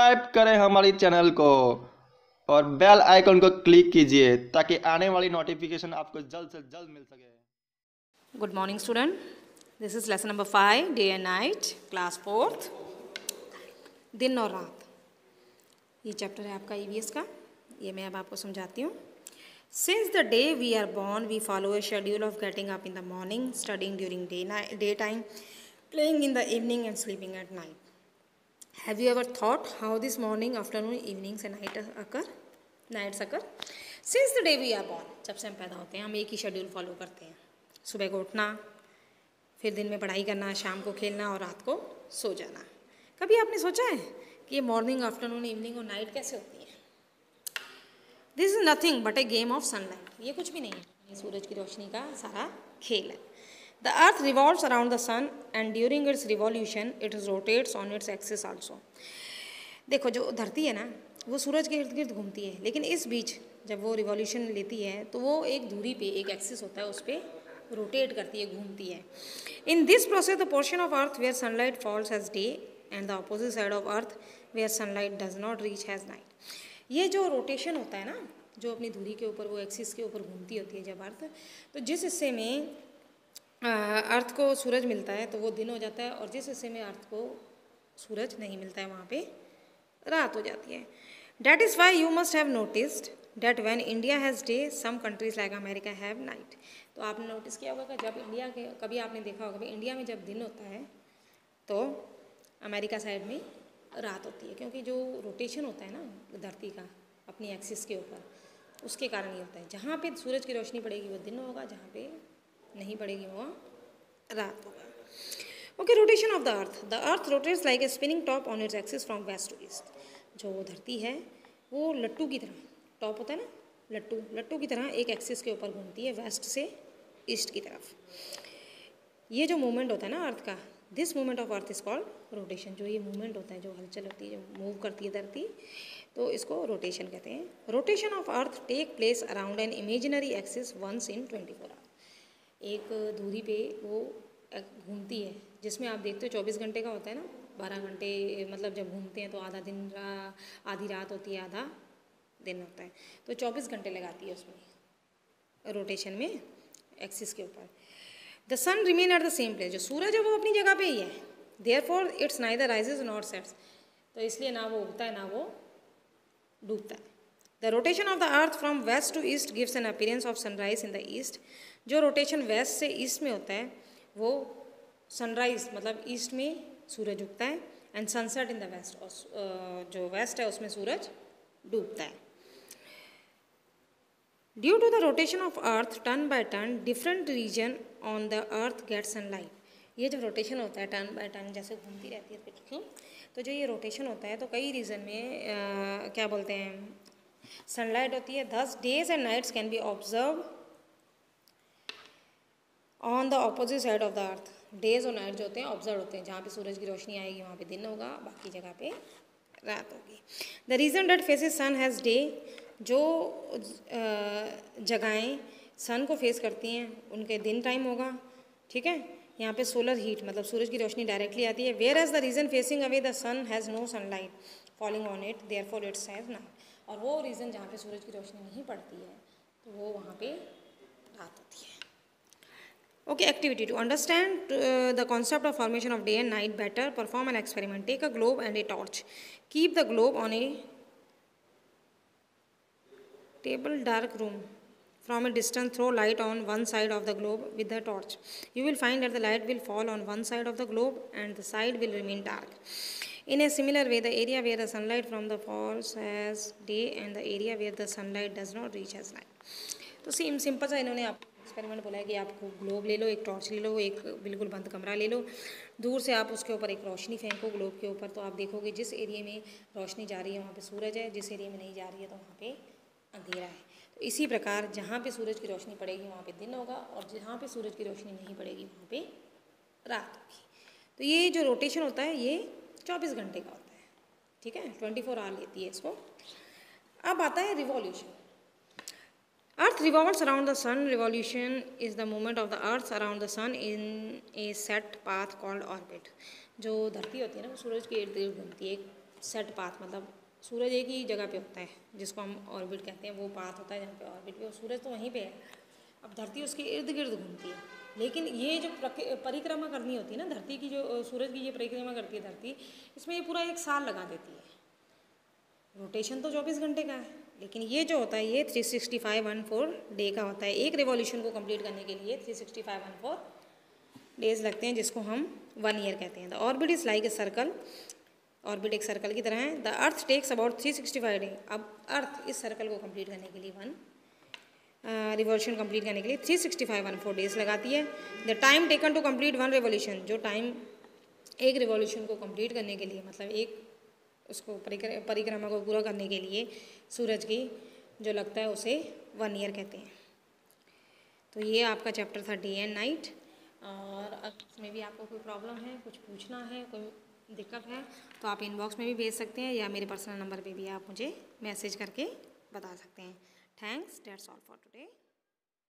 Subscribe करें हमारी channel को और बेल आइकन को क्लिक कीजिए ताकि आने वाली नोटिफिकेशन आपको जल्द से जल्द मिल सके। Good morning, student. This is lesson number 5, day and night, class 4th. दिन और रात, ये चैप्टर है आपका EVS का। ये मैं अब आपको समझाती हूँ। Since the day we are born, we follow a schedule of getting up in the morning, studying during daytime, playing in the evening and sleeping at night. Have you ever thought how this morning, afternoon, evenings and nights occur? Since the day we are born, जब से हम पैदा होते हैं हम एक ही schedule follow करते हैं। सुबह को उठना, फिर दिन में पढ़ाई करना, शाम को खेलना और रात को सो जाना। कभी आपने सोचा है कि ये मॉर्निंग, आफ्टरनून, इवनिंग और नाइट कैसे होती है? This is nothing but A game of sunlight. ये कुछ भी नहीं है, ये सूरज की रोशनी का सारा खेल है। The earth revolves around the sun and during its revolution it rotates on its axis also. देखो, जो धरती है ना वो सूरज के इर्द गिर्द घूमती है, लेकिन इस बीच जब वो रिवॉल्यूशन लेती है तो वो एक धुरी पे, एक एक्सिस होता है, उस पर रोटेट करती है, घूमती है। In this process the portion of earth where sunlight falls as day and the opposite side of earth where sunlight does not reach has night. ये जो रोटेशन होता है ना, जो अपनी धुरी के ऊपर, वो एक्सिस के ऊपर घूमती होती है जब अर्थ, तो जिस हिस्से में अर्थ को सूरज मिलता है तो वो दिन हो जाता है, और जिस हिस्से में अर्थ को सूरज नहीं मिलता है वहाँ पे रात हो जाती है। That is why you must have noticed that when India has day some countries like America have night. तो आपने नोटिस किया होगा कि जब इंडिया के, कभी आपने देखा होगा कि इंडिया में जब दिन होता है तो अमेरिका साइड में रात होती है, क्योंकि जो रोटेशन होता है ना धरती का अपनी एक्सिस के ऊपर, उसके कारण ये होता है। जहाँ पे सूरज की रोशनी पड़ेगी वो दिन होगा, जहाँ पे नहीं पड़ेगी वो रात होगा। Okay, rotation of the earth rotates like a spinning top on its axis from west to east. जो धरती है वो लट्टू की तरह, टॉप होता है ना लट्टू की तरह एक एक्सिस के ऊपर घूमती है, वेस्ट से ईस्ट की तरफ। ये जो मूवमेंट होता है ना अर्थ का, this movement of earth is called rotation. जो ये मूवमेंट होता है, जो हलचल होती है, जो मूव करती है धरती, तो इसको रोटेशन कहते हैं। Rotation of earth take place around an imaginary axis once in 24 hour. एक धुरी पे वो घूमती है, जिसमें आप देखते हो 24 घंटे का होता है ना, 12 घंटे मतलब जब घूमते हैं तो आधा दिन आधी रात होती है, आधा दिन होता है, तो 24 घंटे लगाती है उसमें रोटेशन में एक्सिस के ऊपर। The sun remain at the same place. जो सूरज है वो अपनी जगह पे ही है, therefore its neither rises not sets. तो इसलिए ना वो उगता है ना वो डूबता है। The rotation of the earth from west to east gives an appearance of sunrise in the east. जो रोटेशन वेस्ट से ईस्ट में होता है वो सनराइज मतलब ईस्ट में सूरज उगता है, and sunset in the west, और जो वेस्ट है उसमें सूरज डूबता है। Due to the rotation of earth turn by turn different region on the earth get sunlight. ये जब रोटेशन होता है टर्न बाय टर्न, जैसे घूमती रहती है पृथ्वी, तो जो ये रोटेशन होता है तो कई रीजन में क्या बोलते हैं, सनलाइट होती है। Thus days and nights can be observe on the opposite side of the earth. Days और नाइट जो होते हैं ऑब्जर्व होते हैं, जहाँ पे सूरज की रोशनी आएगी वहाँ पे दिन होगा, बाकी जगह पे रात होगी। The region that faces sun has day. जो जगहें सन को फेस करती हैं उनके दिन टाइम होगा, ठीक है। यहाँ पे सोलर हीट मतलब सूरज की रोशनी डायरेक्टली आती है। Whereas the region facing away the sun has no sunlight falling on it, therefore its has night. और वो रीज़न जहाँ पे सूरज की रोशनी नहीं पड़ती है तो वो वहाँ पे रात होती है। Okay, activity to understand the concept of formation of day and night better, perform an experiment. Take a globe and a torch, keep the globe on a table dark room. From a distance throw light on one side of the globe with the torch. You will find that the light will fall on one side of the globe and the side will remain dark. In a similar way, the area where the sunlight from the falls as day and the area where the sunlight does not reach as night. तो simple सा इन्होंने आप experiment बोला है कि आपको globe ले लो, एक टॉर्च ले लो, एक बिल्कुल बंद कमरा ले लो, दूर से आप उसके ऊपर एक रोशनी फेंको ग्लोब के ऊपर, तो आप देखोगे जिस एरिया में रोशनी जा रही है वहाँ पे सूरज है, जिस एरिया में नहीं जा रही है तो वहाँ पे अंधेरा है। तो इसी प्रकार जहाँ पे सूरज की रोशनी पड़ेगी वहाँ पे दिन होगा, और जहाँ पे सूरज की रोशनी नहीं पड़ेगी वहाँ पे रात होगी। तो ये जो रोटेशन होता है ये 24 घंटे का होता है, ठीक है, 24 आवर लेती है इसको। अब आता है revolution. Earth revolves around the sun. Revolution is the movement of the earth around the sun in a set path called orbit. जो धरती होती है ना वो सूरज के इर्द गिर्द घूमती है, एक सेट पाथ, मतलब सूरज एक ही जगह पे होता है जिसको हम ऑर्बिट कहते हैं, वो पाथ होता है जहाँ पे ऑर्बिट पे, और सूरज तो वहीं पे है। अब धरती उसके इर्द गिर्द घूमती है, लेकिन ये जो परिक्रमा करनी होती है ना धरती की, जो सूरज की ये परिक्रमा करती है धरती, इसमें ये पूरा 1 साल लगा देती है। रोटेशन तो 24 घंटे का है, लेकिन ये जो होता है ये 365 डे का होता है। एक रिवॉल्यूशन को कंप्लीट करने के लिए 365 डेज लगते हैं, जिसको हम 1 ईयर कहते हैं। The orbit is like a circle, orbit एक सर्कल की तरह है। The earth takes about 365 day. अब अर्थ इस सर्कल को कंप्लीट करने के लिए रिवॉल्यूशन कंप्लीट करने के लिए 365 डेज लगाती है। The time taken to complete 1 revolution, जो टाइम एक रिवॉल्यूशन को कंप्लीट करने के लिए, मतलब एक उसको परिक्रमा को पूरा करने के लिए सूरज की जो लगता है उसे 1 ईयर कहते हैं। तो ये आपका चैप्टर था डे एंड नाइट। और इसमें भी आपको कोई प्रॉब्लम है, कुछ पूछना है, कोई दिक्कत है, तो आप इनबॉक्स में भी भेज सकते हैं, या मेरे पर्सनल नंबर पे भी आप मुझे मैसेज करके बता सकते हैं। Thanks, that's all for today.